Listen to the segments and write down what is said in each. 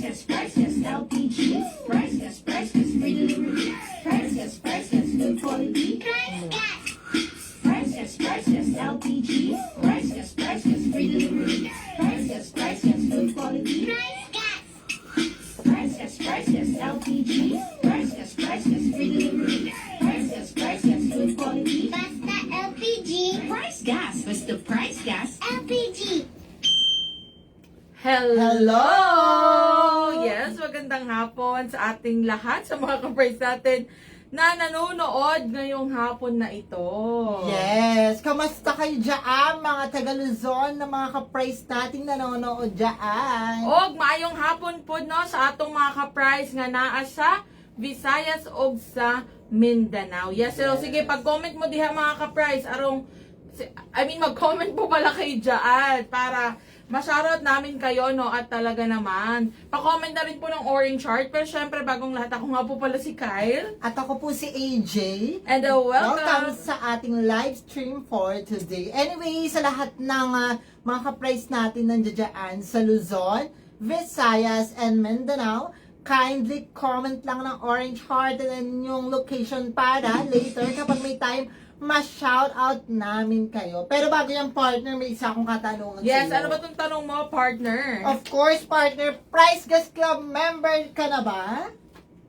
Priceless, LPG. Priceless, free delivery. Priceless, good quality. Priceless, LPG. Priceless, free delivery. Priceless, good quality. Priceless, LPG. Priceless, free delivery. Priceless, good quality. Basta LPG. Price gas, basta price gas. LPG. Hello! Yes, magandang hapon sa ating lahat, sa mga ka-price natin na nanonood ngayong hapon na ito. Yes! Kamusta kayo dyan, mga taga-Luzon na mga ka-price nating nanonood dyan? Og maayong hapon po no, sa atong mga ka-price nga naa sa Visayas og sa Mindanao. Yes, so sige, pag-comment mo diha mga ka-price, mag-comment po pala kayo dyan para ma-shoutout namin kayo, no? At talaga naman, pa-comment na rin po ng orange heart. Pero syempre, bagong lahat, ako nga po pala si Kyle. At ako po si AJ. And Welcome sa ating live stream for today. Anyway, sa lahat ng mga ka-price natin nandiyan sa Luzon, Visayas, and Mindanao, kindly comment lang ng orange heart and yung location para later kapag may time, ma-shoutout namin kayo. Pero bago yung partner, may isa akong katanungan yes, sa'yo. ano ba itong tanong mo, partner? Of course, partner, Price Gas Club member ka na ba?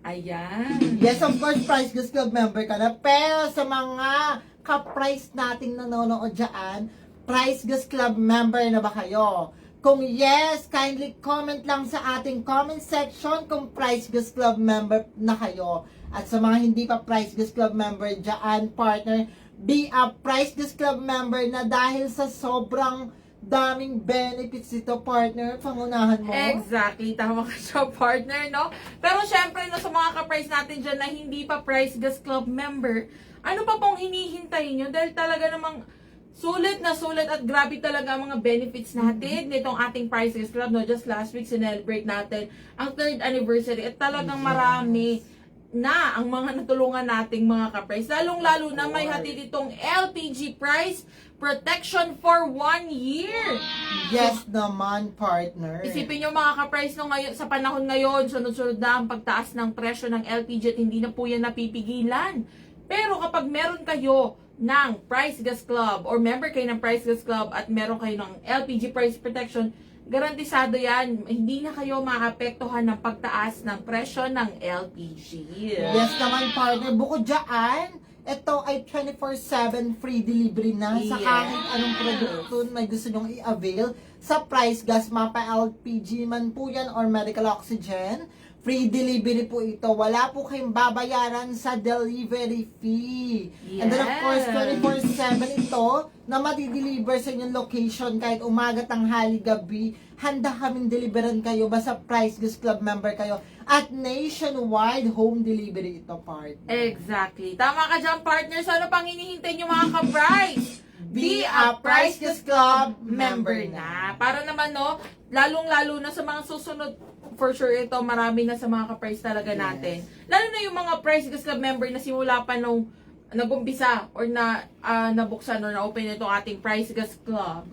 Ayan. Yes, of course, Price Gas Club member ka na. Pero sa mga ka-price nating nanonood dyan, Price Gas Club member na ba kayo? Kung yes, kindly comment lang sa ating comment section kung Price Gas Club member na kayo. At sa mga hindi pa Price Gas Club member dyan, partner, be a Price Gas Club member na dahil sa sobrang daming benefits ito, partner. Pangunahan mo. Exactly, tama ka siya, partner, no? Pero syempre, no, sa mga ka-price natin dyan na hindi pa Price Gas Club member, ano pa pong hinihintay nyo? Dahil talaga namang sulit na sulit at grabe talaga ang mga benefits natin nitong ating Price Gas Club, no? Just last week, sinelebrate natin ang 3rd anniversary at talagang marami na ang mga natulungan nating mga ka-price. Lalong-lalo na may hatid itong LPG price protection for 1 year. Yes naman, partner. Isipin nyo mga ka-price no, ngayon, sa panahon ngayon, sunod-sunod na ang pagtaas ng presyo ng LPG at hindi na po yan napipigilan. Pero kapag meron kayo ng Price Gas Club or member kayo ng Price Gas Club at meron kayo ng LPG price protection, garantisado yan, hindi na kayo maapektuhan ng pagtaas ng presyo ng LPG. Yes naman, partner. Bukod dyan, ito ay 24/7 free delivery na sa Yes. kahit anong produkto na gusto nyong i-avail sa Price Gas, mapa LPG man po yan or medical oxygen. Free delivery po ito. Wala po kayong babayaran sa delivery fee. And then of course, Yes. 24/7 ito na matideliver sa inyong location kahit umaga, tanghali, gabi. Handa kaming deliveran kayo basta Price Gas Club member kayo. At nationwide home delivery ito, partner. Exactly. Tama ka dyan, partner. So, ano pang hinihintay nyo mga ka-price? Be a Price Gas Club member na. Para naman, no, lalong-lalo na sa mga susunod, for sure ito, marami na sa mga ka-price talaga natin. Lalo na yung mga Price Gas Club member na simula pa nung nagumpisa or na nabuksan or na-open itong ating Price Gas Club,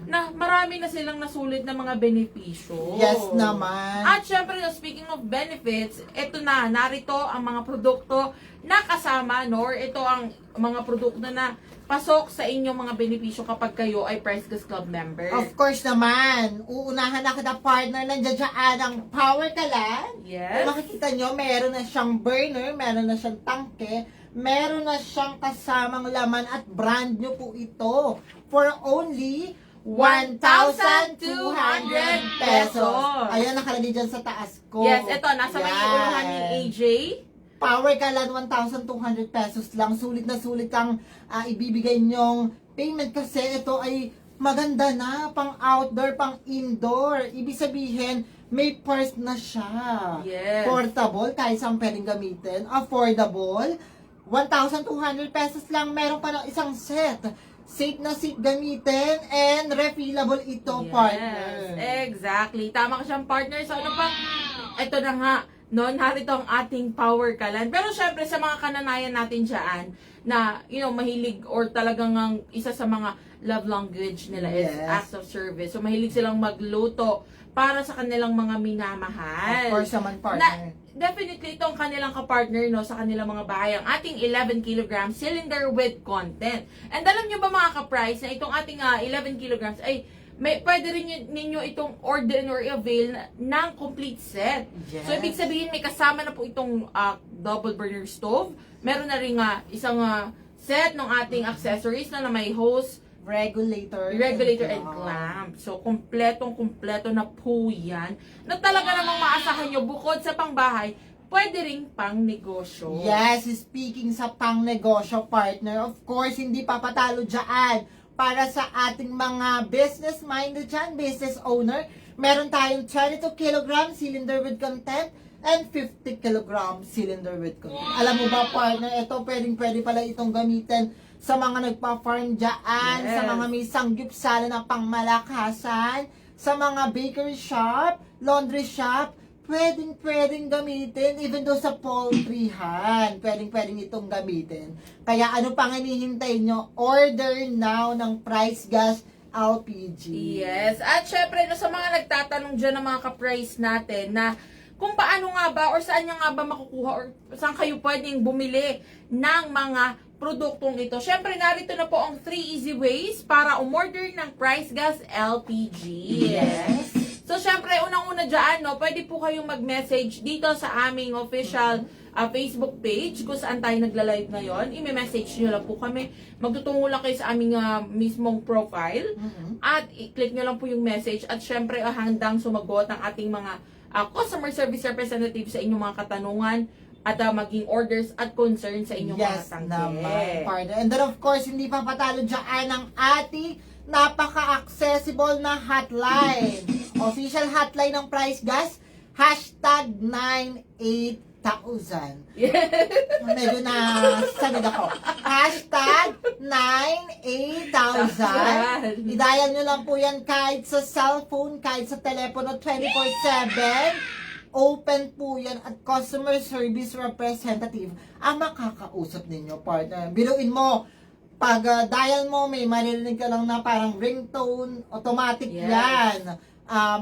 na marami na silang nasulit na mga benepisyo. Yes naman. At syempre, no, speaking of benefits, ito na, narito ang mga produkto na kasama, no, or ito ang mga produkto na pasok sa inyong mga benepisyo kapag kayo ay Price Gas Club member. Of course naman, uunahan na kita, partner, nandiyan dyan ang Power Kalan. Yes. Kung makikita nyo, meron na siyang burner, meron na siyang tangke, meron na siyang kasamang laman at brand nyo po ito for only 1,200 pesos. Ayan, nakalagay dyan sa taas ko. Yes, ito, nasa may Yan. uluhan ni AJ. Power Kalan, 1,200 pesos lang. Sulit na sulit ang ibibigay nyong payment kasi ito ay maganda na, pang outdoor, pang indoor. Ibig sabihin, may purse na siya. Yes. Portable, kahit saan pwedeng gamitin. Affordable. 1,200 pesos lang. Meron pa ng isang set. Safe na safe gamitin and refillable ito, partner. Exactly. Tama ka siyang partner. So, ano pa? Ito na nga. No, narito ang ating Power Kalan. Pero syempre sa mga kananayan natin dyan na, mahilig or talagang ang isa sa mga love language nila is Yes. acts of service. So mahilig silang magluto para sa kanilang mga minamahal. Of course naman, Na, partner. definitely itong kanilang kapartner no, sa kanilang mga bahay, ang ating 11 kg cylinder with content. And alam nyo ba mga ka-price na itong ating 11 kg ay pwede rin ninyo itong order or avail ng complete set. Yes. So, ibig sabihin, may kasama na po itong double burner stove. Meron na rin isang set ng ating accessories na may hose, Regulator and clamp. So, kumpletong-kumpleto na po yan. Na talaga namang maasahan nyo, bukod sa pangbahay, pwede rin pang negosyo. Yes, speaking sa pang-negosyo, partner, of course, hindi papatalo dyan. Para sa ating mga business-minded dyan, business owner, meron tayong 22 kg cylinder with content and 50 kg cylinder with content. Alam mo ba, partner, ito pwede pala itong gamitin sa mga nagpa-farm dyan, Yes. sa mga may sanggip-sala na pangmalakasan, sa mga bakery shop, laundry shop, pwedeng gamitin, even though sa poultryhan, pwedeng itong gamitin. Kaya ano pang hinihintay nyo? Order now ng Price Gas LPG. Yes. At syempre, no, sa mga nagtatanong dyan ng mga ka-price natin na kung paano nga ba or saan nyo nga ba makukuha or saan kayo pwedeng bumili ng mga produktong ito. Syempre, narito na po ang 3 easy ways para umorder ng Price Gas LPG. Yes. So, syempre, unang-una dyan, no, pwede po kayong mag-message dito sa aming official Facebook page kung saan tayo nagla-live ngayon. I-message nyo lang po kami. Magtutungo lang kayo sa aming mismong profile. At i-click nyo lang po yung message. At syempre, handang sumagot ang ating mga customer service representative sa inyong mga katanungan at maging orders at concern sa inyong mga Yes tangke. naman, partner. And then of course, hindi papatalo dyan ang ating napaka-accessible na hotline. Official hotline ng Price Gas, hashtag 98000. Medyo na sanid ako. Hashtag 98000. I-dial nyo lang po yan kahit sa cellphone, kahit sa telepono 24/7. Open po yan at customer service representative ang makakausap ninyo, partner. Biruin mo, pag dial mo, may maririnig ka lang na parang ringtone, automatic Yes. yan.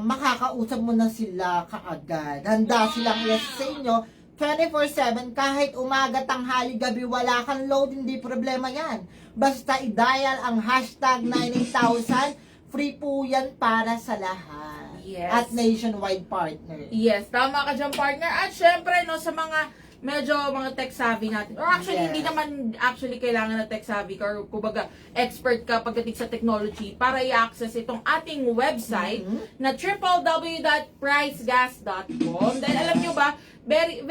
Makakausap mo na sila kaagad. Handa silang yes sa inyo 24/7, kahit umaga, tanghali, gabi, wala kang load, hindi problema yan. Basta i-dial ang hashtag 98000, free po yan para sa lahat. Yes. At nationwide, partner. Yes, tama ka dyan, partner. At syempre, no, sa mga medyo mga tech savvy natin. Or actually, Yes. hindi naman actually kailangan na tech savvy ka or kumbaga expert ka pagdating sa technology para i-access itong ating website na www.pricegas.com. Dahil alam nyo ba, very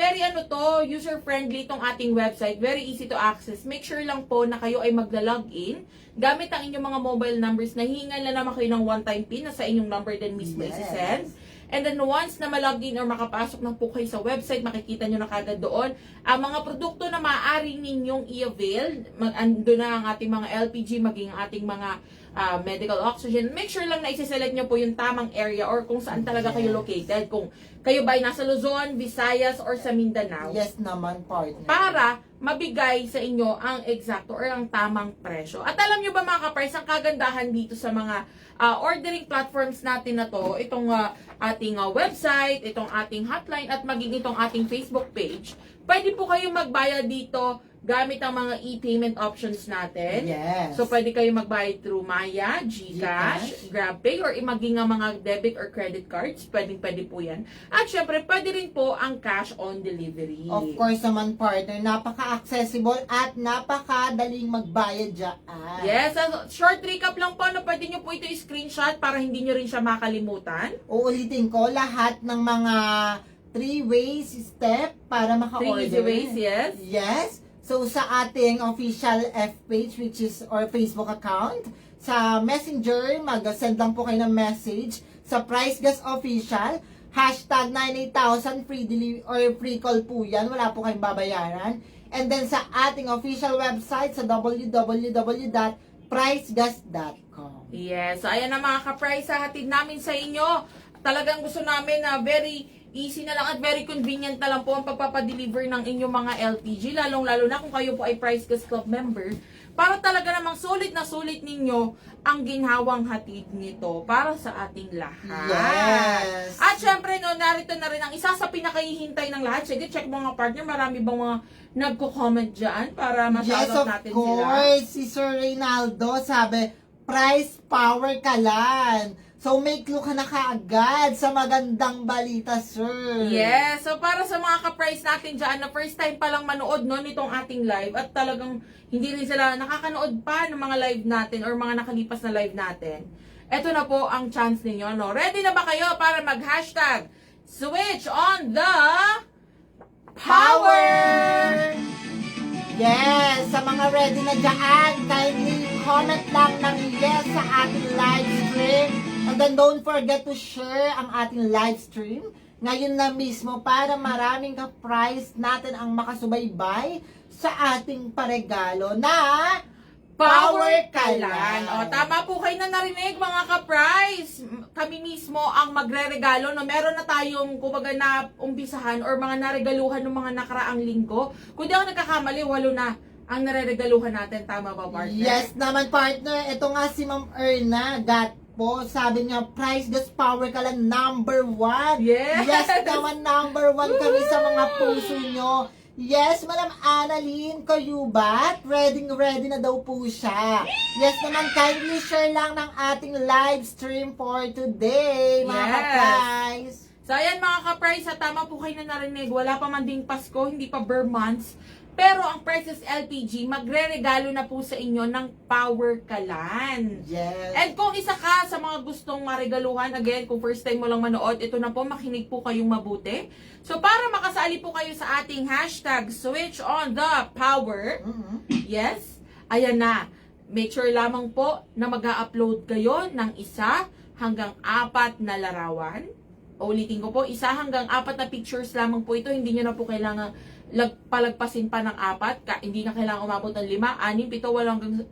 user-friendly itong ating website. Very easy to access. Make sure lang po na kayo ay magla-login gamit ang inyong mga mobile numbers na hihingan lang naman kayo ng one-time PIN na sa inyong number din mismo Yes. isi-send. And then once na malogin or makapasok na po kayo sa website, makikita nyo na kagad doon ang mga produkto na maaari ninyong i-avail. Ando na ang ating mga LPG, maging ating mga medical oxygen. Make sure lang na isi-select nyo po yung tamang area or kung saan talaga kayo located. Kung kayo ba ay nasa Luzon, Visayas, or sa Mindanao. Yes naman, partner. Para mabigay sa inyo ang eksakto or ang tamang presyo. At alam nyo ba mga ka-price, ang kagandahan dito sa mga ordering platforms natin na to, itong ating website, itong ating hotline, at maging itong ating Facebook page, pwede po kayong magbayad dito gamit ang mga e-payment options natin. Yes. So, pwede kayo magbayad through Maya, GCash, GrabPay, or maging ang mga debit or credit cards. Pwede po yan. At syempre, pwede rin po ang cash on delivery. Of course naman, partner, napaka-accessible at napakadaling magbayad dyan. Yes, short recap lang po na pwede nyo po ito i-screenshot para hindi nyo rin siya makalimutan. Uulitin ko, lahat ng mga 3 ways step para 3 maka-order. easy ways, yes. Yes. So, sa ating official F page, which is, or Facebook account, sa Messenger, mag-send lang po kayo ng message sa Price Gas Official, hashtag 98000, free delivery, or free call po yan, wala po kayong babayaran. And then sa ating official website, sa www.pricegas.com. Yes, so ayan na mga ka-price, hatid namin sa inyo. Talagang gusto namin na very easy na lang at very convenient na lang po ang pagpapadeliver ng inyong mga LPG, lalong-lalo na kung kayo po ay Price Gas Club member. para talaga namang sulit na sulit ninyo ang ginhawang hatid nito para sa ating lahat. Yes. At syempre, no, narito na rin ang isa sa pinakahihintay ng lahat. Sige, check mga partner, marami bang mga nagko-comment dyan para Yes, ma-shoutout of natin sila? course. Si Sir Reynaldo sabi, price power kalan. So, may clue ka na kaagad sa magandang balita, sir. Yes, so para sa mga ka-price natin dyan na first time palang manood no, nitong ating live at talagang hindi rin sila nakakanood pa ng mga live natin or mga nakalipas na live natin. Ito na po ang chance ninyo. No? Ready na ba kayo para mag-hashtag switch on the power? Yes, sa mga ready na dyan, kindly comment lang ng yes sa ating live stream. And then don't forget to share ang ating live stream ngayon na mismo para maraming ka-prize natin ang makasubaybay sa ating paregalo na Power Kalan. O, tama po kayo na narinig mga ka-prize. Kami mismo ang magre-regalo. No? Meron na tayong kumbaga na umpisahan or mga naregaluhan ng mga nakaraang linggo. Kung di ako nagkakamali, 8 na ang nareregaluhan natin. Tama ba, partner? Yes naman, partner. Ito nga si Ma'am Erna po, sabi niya, price gas power ka lang number 1. Yes! Yes naman, number 1 kami sa mga puso nyo. Yes, Madam Annalyn Koyubat, ready na daw po siya. Yes naman, kindly share lang ng ating live stream for today, mga Yes. ka-prize. So, ayan mga ka-price, tama po kayo na narinig. Wala pa man ding Pasko, hindi pa bare months. Pero ang Prices LPG, magre-regalo na po sa inyo ng Power Kalan. Yes. And kung isa ka sa mga gustong maregaluhan, again, kung first time mo lang manood, ito na po, makinig po kayong mabuti. So, para makasali po kayo sa ating hashtag, switch on the power. Yes, ayan na. Make sure lamang po na mag-upload kayo ng 1 hanggang 4 na larawan. Ulitin ko po, 1 hanggang 4 na pictures lamang po ito. Hindi nyo na po kailangan palagpasin pa ng 4. Hindi na kailangan umabot ng 5, 6, 7, 8 hanggang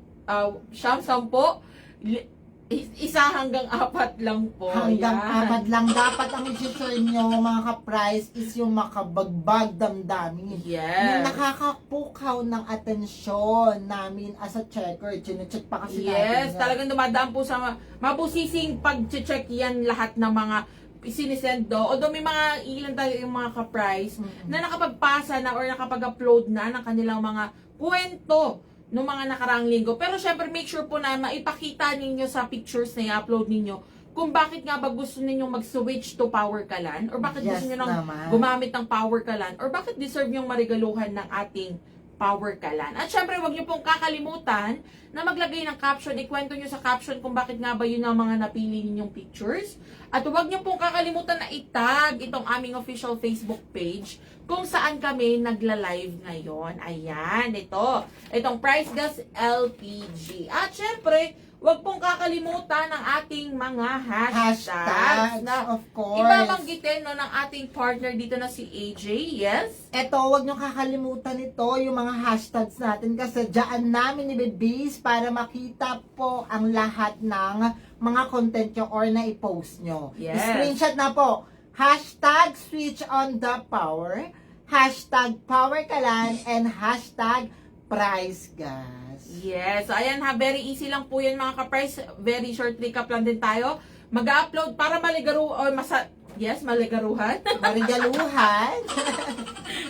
10. 1 hanggang 4 lang po. Hanggang Yan. 4 lang. Dapat ang isi-share nyo, mga ka-prize, is yung makabagbag damdamin. Yes. Na nakakapukaw ng atensyon namin as a checker. Chine-check pa kasi natin. Yes, yan. talagang dumadaan po sa mabusising pag-check yan lahat ng mga sinisend do. Although may mga ilan tayo yung mga ka-prize na nakapagpasa na or nakapag-upload na ng kanilang mga kwento ng mga nakaraang linggo. Pero syempre make sure po na maipakita ninyo sa pictures na i-upload ninyo kung bakit nga ba gusto ninyong mag-switch to Power Kalan or bakit Yes gusto niyo nang naman. gumamit ng Power Kalan or bakit deserve nyong marigaluhan ng ating Power Kalan. At syempre, wag niyo pong kakalimutan na maglagay ng caption. Ikwento niyo sa caption kung bakit nga ba yun ang mga napili ninyong pictures. At wag niyo pong kakalimutan na itag itong aming official Facebook page kung saan kami nagla-live ngayon. Ayan, ito. Itong Price Gas LPG. At syempre, wag pong kakalimutan ng ating mga hashtags. Hashtags, Na of course. ibabanggitin no, ng ating partner dito na si AJ. Yes? Eto, huwag nyo kakalimutan ito, yung mga hashtags natin kasi dyan namin ibibis para makita po ang lahat ng mga content nyo or na i-post nyo. Yes. Screenshot na po. Hashtag switch on the power, hashtag power kalan, and hashtag price gas. Yes. So, ayan ha. Very easy lang po yan mga ka-price. Very short recap lang din tayo. Mag-upload para maligaru or maligaruhan. Marigaluhan.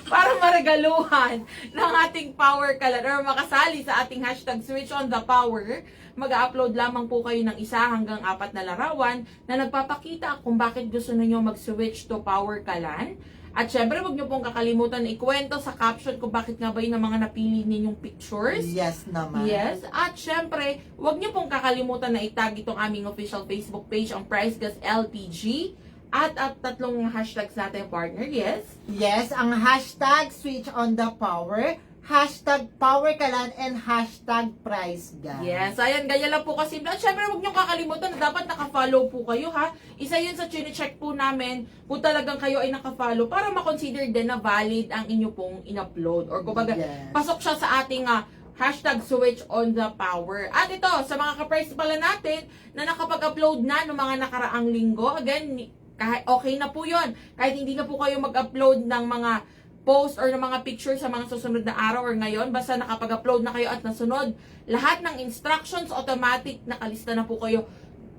Para marigaluhan ng ating Power Kalan or makasali sa ating hashtag switch on the power. Mag-upload lamang po kayo ng 1 hanggang 4 na larawan na nagpapakita kung bakit gusto ninyo mag-switch to Power Kalan. At syempre, huwag niyo pong kakalimutan na ikwento sa caption kung bakit nga ba yun ang mga napili ninyong pictures. Yes naman. Yes. At syempre, huwag niyo pong kakalimutan na itag itong aming official Facebook page, ang Price Gas LPG. At 3 hashtags natin, partner. Yes. Yes, ang hashtag switch on the power, hashtag power kalan, and hashtag price gas. Yes. Ayan, ganyan lang po kasi. At syempre, huwag niyo kakalimutan na dapat nakafollow po kayo, ha? Isa yun sa chine-check po namin kung talagang kayo ay nakafollow para makonsider din na valid ang inyo pong in-upload. Or kumbaga, Yes. pasok siya sa ating hashtag switch on the power. At ito, sa mga ka-price pala natin na nakapag-upload na ng mga nakaraang linggo, again, kahit okay na po yun. Kahit hindi na po kayo mag-upload ng mga post or ng mga picture sa mga susunod na araw or ngayon. Basta nakapag-upload na kayo at nasunod lahat ng instructions, automatic nakalista na po kayo.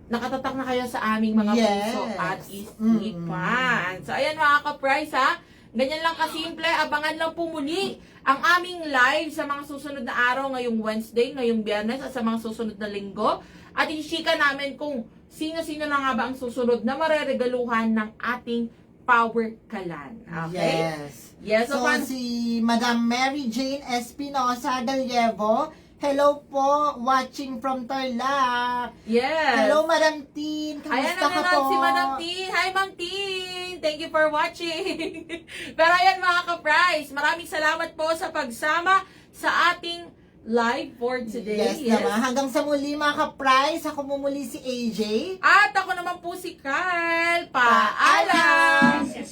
Nakatatak na kayo sa aming mga Yes. puso at isipan. So, ayan mga ka-price ha. Ganyan lang kasimple. Abangan lang po muli ang aming live sa mga susunod na araw ngayong Wednesday, ngayong Biyernes at sa mga susunod na linggo. At i-chika namin kung sino-sino na nga ba ang susunod na mareregaluhan ng ating Power Kalan. Okay? Yes. Yes, So, so, si Madam Mary Jane Espinosa Gallevo, hello po, watching from Tarlac. yes. Hello, Madam Tin. Ayan Kamusta na ka naman po? si Madam Tin. Hi, Ma'am Tin. Thank you for watching. Pero ayan mga ka-price, maraming salamat po sa pagsama sa ating live for today. Yes, naman. Hanggang sa muli mga ka-price, ako mumuli si AJ. At ako naman po si Carl. Paalam! Price